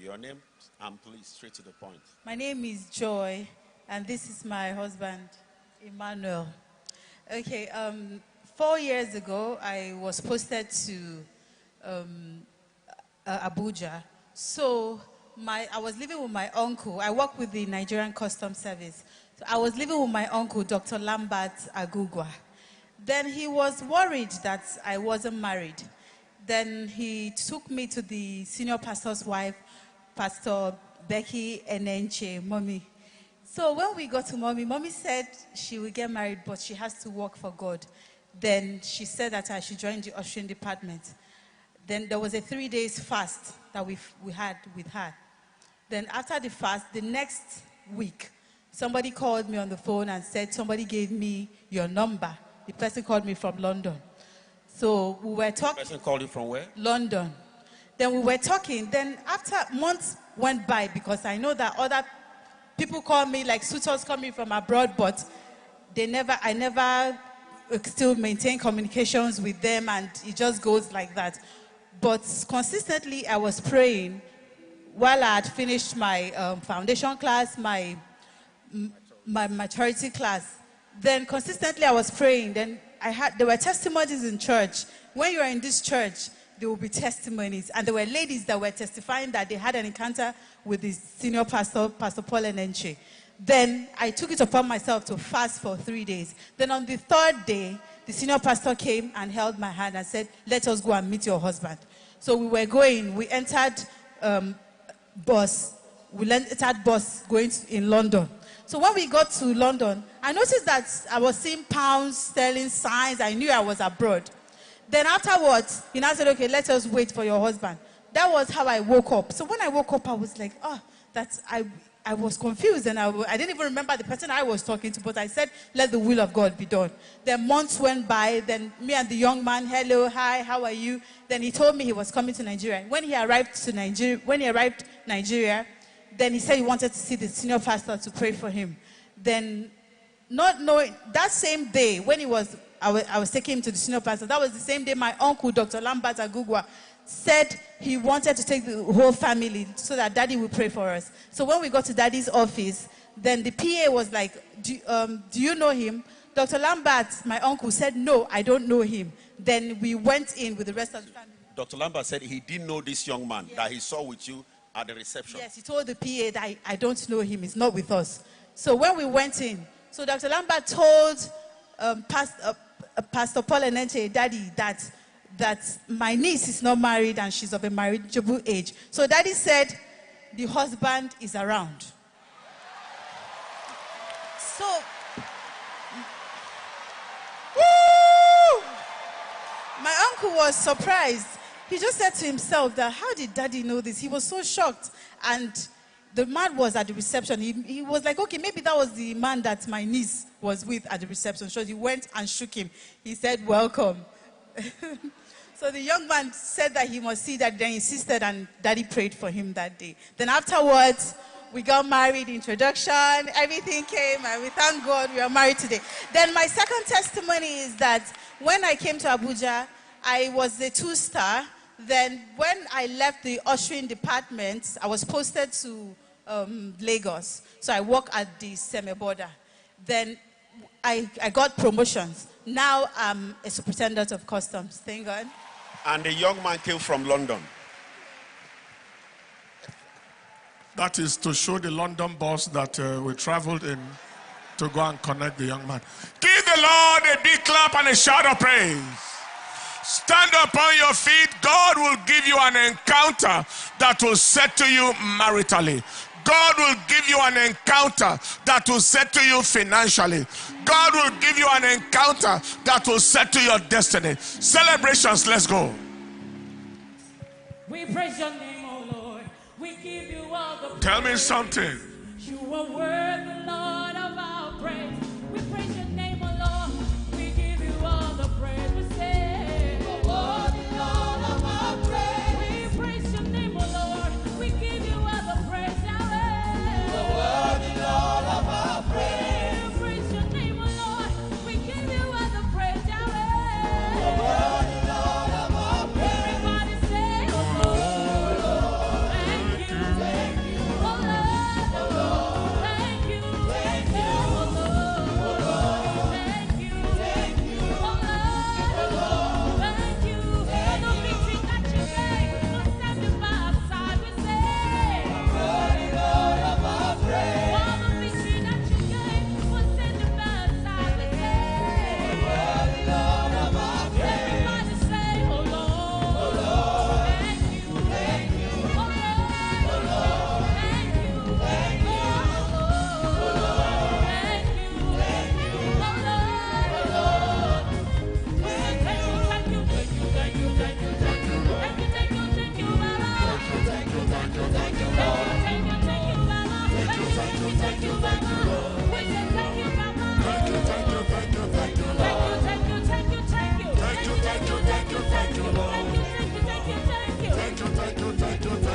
Your name, and please, straight to the point. My name is Joy, and this is my husband, Emmanuel. Okay, 4 years ago, I was posted to Abuja. So I was living with my uncle. I work with the Nigerian Customs Service. So I was living with my uncle, Dr. Lambert Agugwa. Then he was worried that I wasn't married. Then he took me to the senior pastor's wife, Pastor Becky Enenche, Mommy. So when we got to Mommy said she will get married, but she has to work for God. Then she said that I should join the ushering department. Then there was a 3 days fast that we had with her. Then after the fast, the next week, somebody called me on the phone and said, somebody gave me your number. The person called me from London. So we were talking. The person called you from where? London. Then we were talking. Then after months went by, because I know that other people call me, like suitors coming from abroad, but I never still maintain communications with them, and it just goes like that. But consistently, I was praying while I had finished my foundation class, my maturity class. Then consistently, I was praying. Then there were testimonies in church. When you are in this church, there will be testimonies. And there were ladies that were testifying that they had an encounter with the senior pastor, Pastor Paul Enenche. Then I took it upon myself to fast for 3 days. Then on the third day, the senior pastor came and held my hand and said, let us go and meet your husband. So we were going. We entered bus. We entered bus going in London. So when we got to London, I noticed that I was seeing pounds, sterling signs. I knew I was abroad. Then afterwards, he now said, okay, let us wait for your husband. That was how I woke up. So when I woke up, I was like, I was confused, and I didn't even remember the person I was talking to, but I said, let the will of God be done. Then months went by. Then me and the young man, hello, hi, how are you? Then he told me he was coming to Nigeria. When he arrived Nigeria, then he said he wanted to see the senior pastor to pray for him. Then, not knowing, that same day, when I was taking him to the senior pastor, that was the same day my uncle, Dr. Lambert Agugwa, said he wanted to take the whole family so that daddy would pray for us. So when we got to daddy's office, then the PA was like, do you know him? Dr. Lambert, my uncle, said, no, I don't know him. Then we went in with the rest of the family. Dr. Lambert said he didn't know this young man that he saw with you at the reception. Yes, he told the PA that I don't know him. He's not with us. So when we went in, so Dr. Lambert told Pastor Paul Enenche, daddy, that my niece is not married and she's of a marriageable age. So daddy said the husband is around. So, my uncle was surprised. He just said to himself that, how did daddy know this? He was so shocked. And the man was at the reception. He was like, okay, maybe that was the man that my niece was with at the reception. So he went and shook him. He said, welcome. So the young man said that he must see that, then insisted, and daddy prayed for him that day. Then afterwards, we got married, introduction, everything came, and we thank God we are married today. Then my second testimony is that when I came to Abuja, I was a 2-star. Then when I left the ushering department, I was posted to Lagos. So I work at the semi-border. Then I got promotions. Now I'm a superintendent of customs. Thank God. And the young man came from London. That is to show the London boss that we traveled in to go and connect the young man. Give the Lord a big clap and a shout of praise. Stand upon your feet. God will give you an encounter that will settle you maritally. God will give you an encounter that will settle you financially. God will give you an encounter that will settle your destiny. Celebrations, let's go. We praise your name, oh Lord. We give you all the praise. Tell me something. You are worthy, Lord, of our praise. We praise your name, oh Lord. We give you all the praise. We say, you are worthy, Lord, of our praise. We praise your name, oh Lord. We give you all the praise, Yahweh. You are worthy, Lord, of our praise. We praise your name, oh Lord. We give you all the praise, Yahweh. You are worthy, Lord, of our praise. Everybody say, oh Lord, thank you. thank you, thank you,